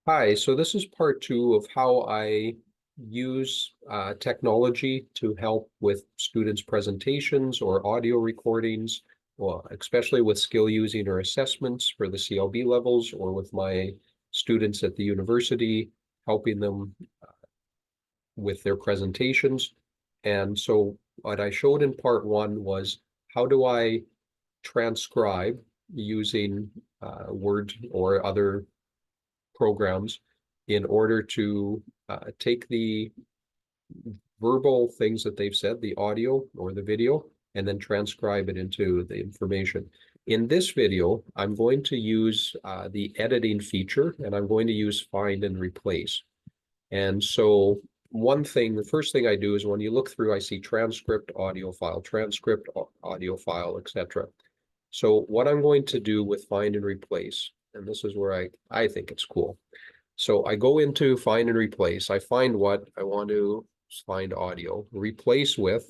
Hi, so this is part two of how I use technology to help with students' presentations or audio recordings, well, especially with skill using or assessments for the CLB levels or with my students at the university, helping them with their presentations. And so what I showed in part one was how do I transcribe using Word or other programs in order to take the verbal things that they've said, the audio or the video, and then transcribe it into the information. In this video, I'm going to use the editing feature, and I'm going to use find and replace. And so the first thing I do is when you look through, I see transcript, audio file, etc. So what I'm going to do with find and replace, and this is where I think it's cool. So I go into find and replace. I find what I want to find audio, replace with,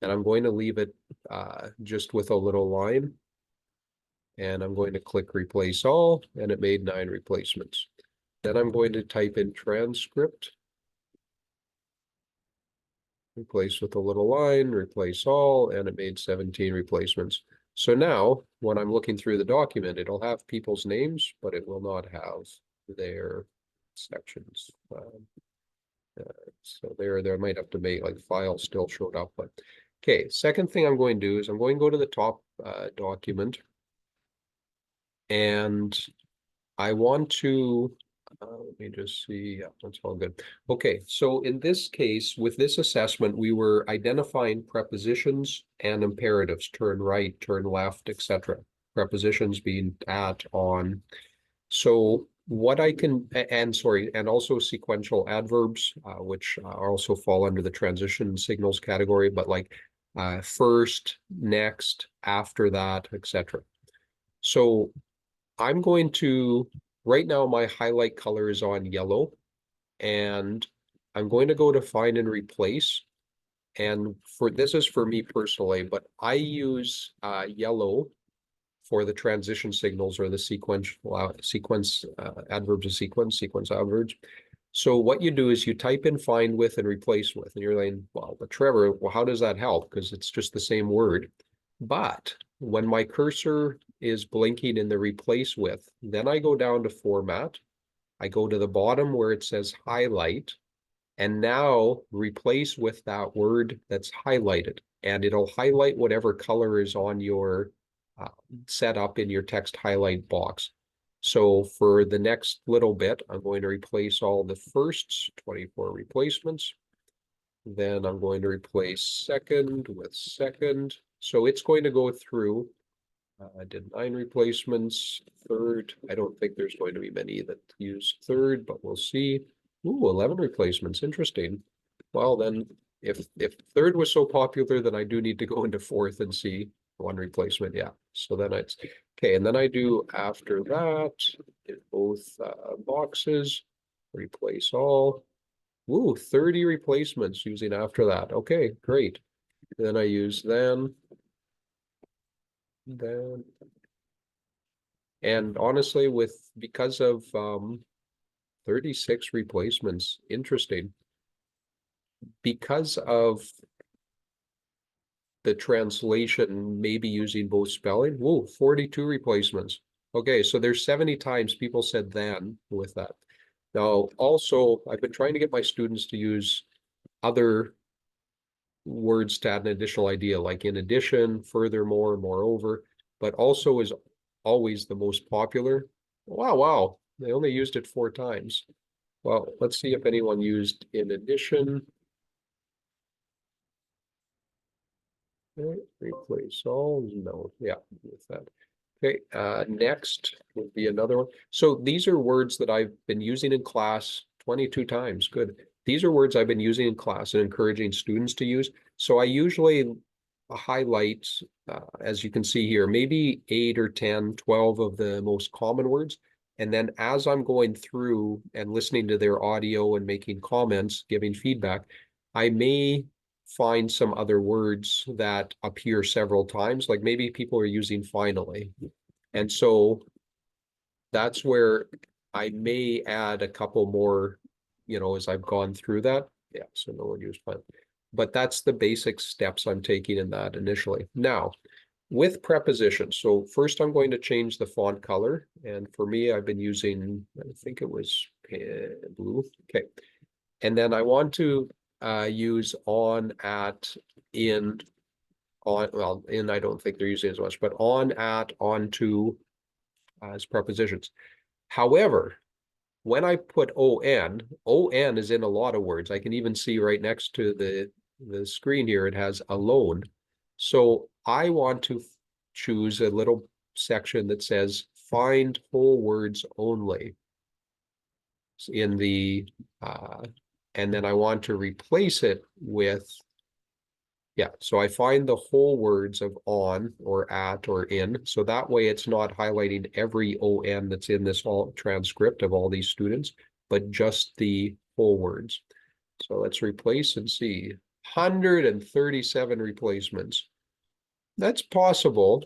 and I'm going to leave it just with a little line. And I'm going to click replace all, and it made 9 replacements. Then I'm going to type in transcript, replace with a little line, replace all, and it made 17 replacements. So now when I'm looking through the document, it'll have people's names, but it will not have their sections. So there I might have to make like file still showed up, but okay. Second thing I'm going to do is I'm going to go to the top document, and I want to let me just see. Yeah, that's all good. Okay, so in this case, with this assessment, we were identifying prepositions and imperatives: turn right, turn left, etc. Prepositions being at, on. So what I can, and also sequential adverbs, which also fall under the transition signals category, but like first, next, after that, etc. So I'm going to, right now my highlight color is on yellow, and I'm going to go to find and replace. And this is for me personally, but I use yellow for the transition signals or the sequence adverbs of sequence adverbs. So what you do is you type in find with and replace with, and you're like, well, but Trevor, well, how does that help? Because it's just the same word. But when my cursor is blinking in the replace with, then I go down to format. I go to the bottom where it says highlight, and now replace with that word that's highlighted, and it'll highlight whatever color is on your set up in your text highlight box. So for the next little bit, I'm going to replace all the firsts, 24 replacements. Then I'm going to replace second with second. So it's going to go through. I did 9 replacements. Third, I don't think there's going to be many that use third, but we'll see. Ooh, 11 replacements. Interesting. Well, then if third was so popular, then I do need to go into fourth and see 1 replacement. Yeah. So then it's okay. And then I do after that in both boxes, replace all. Ooh, 30 replacements using after that. Okay, great. Then I use then. And honestly, because of 36 replacements, interesting. Because of the translation, maybe using both spelling. Whoa, 42 replacements. Okay, so there's 70 times people said then with that. Now, also, I've been trying to get my students to use other words to add an additional idea, like in addition, furthermore, moreover, but also is always the most popular. Wow, they only used it 4 times. Well, let's see if anyone used in addition. Okay, replace all, no, yeah, with that. Okay, next would be another one. So these are words that I've been using in class 22 times. Good. These are words I've been using in class and encouraging students to use. So I usually highlight, as you can see here, maybe 8 or 10, 12 of the most common words. And then as I'm going through and listening to their audio and making comments, giving feedback, I may find some other words that appear several times, like maybe people are using finally. And so that's where I may add a couple more, as I've gone through that. Yeah, so no one used fun. But that's the basic steps I'm taking in that initially. Now, with prepositions, so first I'm going to change the font color. And for me, I've been using, I think it was blue. Okay. And then I want to use on, at, in, on, well, in, I don't think they're using as much, but on, at, onto as prepositions. However, when I put on is in a lot of words. I can even see right next to the screen here, it has alone. So I want to choose a little section that says find whole words only in the, and then I want to replace it with, yeah, so I find the whole words of on or at or in. So that way it's not highlighting every on that's in this all transcript of all these students, but just the whole words. So let's replace and see. 137 replacements. That's possible,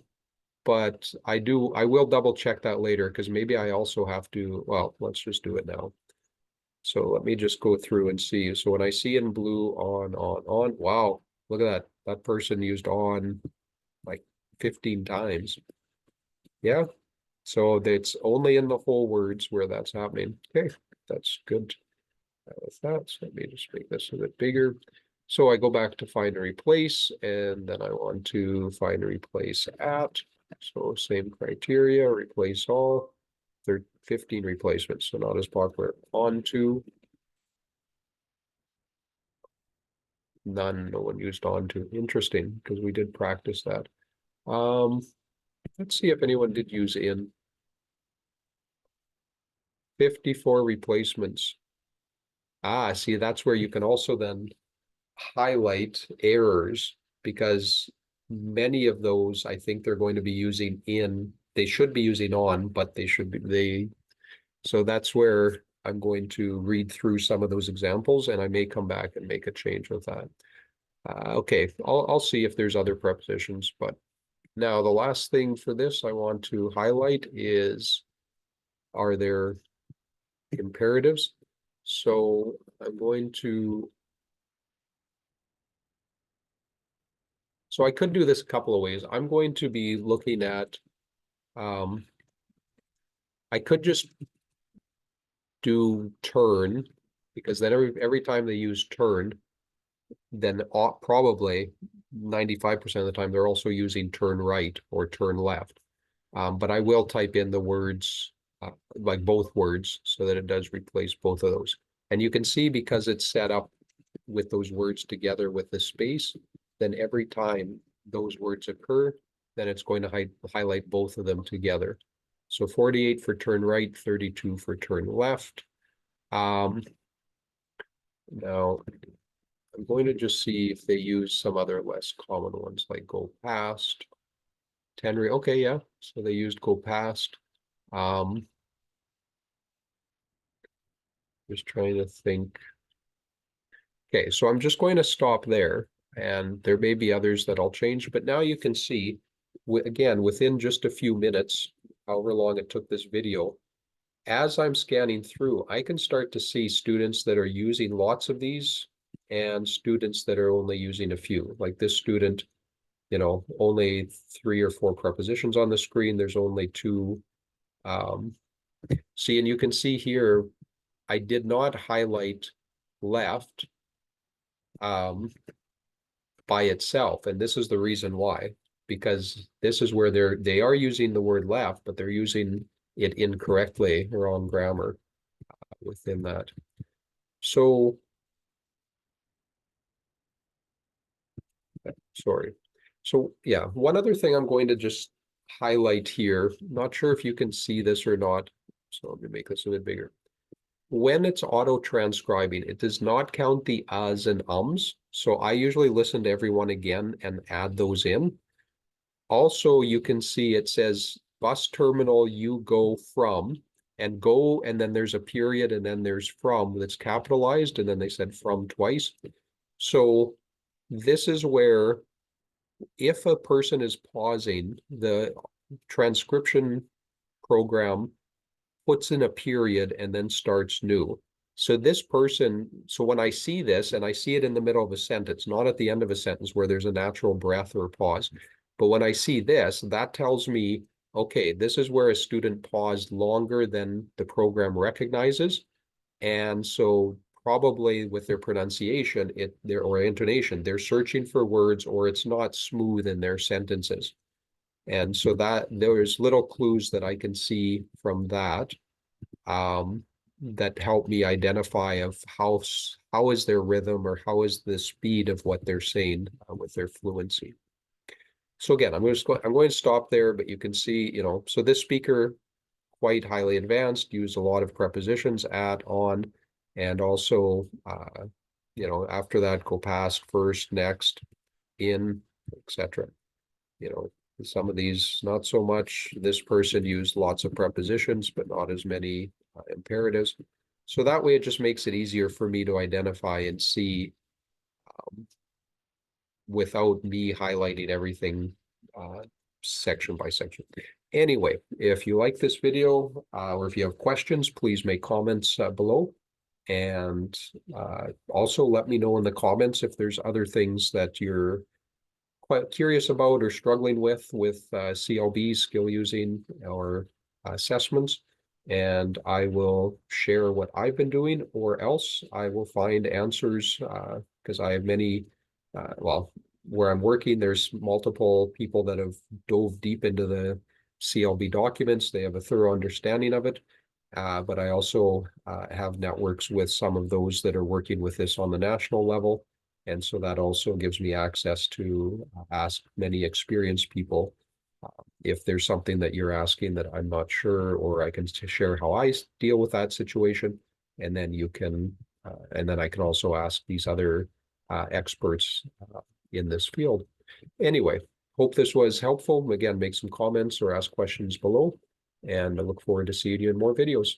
but I will double check that later because maybe I also have to, well, let's just do it now. So let me just go through and see. So when I see in blue on, wow, look at that. That person used on like 15 times. Yeah. So it's only in the whole words where that's happening. Okay, that's good. With that, so let me just make this a bit bigger. So I go back to find and replace, and then I want to find and replace at. So same criteria, replace all. 15 replacements, so not as popular. On to. None, no one used on to. Interesting, because we did practice that. Let's see if anyone did use in. 54 replacements. Ah, see, that's where you can also then highlight errors because many of those, I think they're going to be using in, they should be using on, but so that's where I'm going to read through some of those examples and I may come back and make a change with that. Okay, I'll see if there's other prepositions, but now the last thing for this I want to highlight is, are there imperatives? So I'm going to, so I could do this a couple of ways. I'm going to be looking at, I could just do turn because then every time they use turn, then probably 95% of the time they're also using turn right or turn left. But I will type in the words, like both words, so that it does replace both of those. And you can see because it's set up with those words together with the space, then every time those words occur, then it's going to highlight both of them together. So 48 for turn right, 32 for turn left. Now I'm going to just see if they use some other less common ones like go past. 10, okay, yeah. So they used go past. Just trying to think. Okay, so I'm just going to stop there, and there may be others that I'll change, but now you can see, again, within just a few minutes, however long it took this video, as I'm scanning through, I can start to see students that are using lots of these and students that are only using a few. Like this student, only 3 or 4 prepositions on the screen. There's only 2. See, and you can see here, I did not highlight left by itself. And this is the reason why, because this is where they are using the word left, but they're using it incorrectly, wrong grammar within that. So, sorry. So yeah, one other thing I'm going to just highlight here, not sure if you can see this or not. So let me make this a bit bigger. When it's auto transcribing, it does not count the uhs and ums. So I usually listen to everyone again and add those in. Also, you can see it says bus terminal you go from, and go, and then there's a period, and then there's from that's capitalized, and then they said from twice. So this is where if a person is pausing, the transcription program puts in a period and then starts new. So this person, so when I see this, and I see it in the middle of a sentence, not at the end of a sentence where there's a natural breath or pause, but when I see this, that tells me, okay, this is where a student paused longer than the program recognizes. And so probably with their pronunciation, or intonation, they're searching for words, or it's not smooth in their sentences. And so that there's little clues that I can see from that, that help me identify of how is their rhythm, or how is the speed of what they're saying with their fluency. So again, I'm going to stop there, but you can see, so this speaker, quite highly advanced, used a lot of prepositions, at, on, and also, after that, go past, first, next, in, etc. Some of these, not so much. This person used lots of prepositions, but not as many imperatives. So that way, it just makes it easier for me to identify and see, without me highlighting everything section by section. Anyway, if you like this video, or if you have questions, please make comments below. And also let me know in the comments if there's other things that you're quite curious about or struggling with CLB, skill using, or assessments. And I will share what I've been doing, or else I will find answers, because I have many, well, where I'm working, there's multiple people that have dove deep into the CLB documents. They have a thorough understanding of it. But I also have networks with some of those that are working with this on the national level. And so that also gives me access to ask many experienced people if there's something that you're asking that I'm not sure, or I can share how I deal with that situation. And then you can, and then I can also ask these other experts in this field. Anyway, hope this was helpful. Again, make some comments or ask questions below, and I look forward to seeing you in more videos.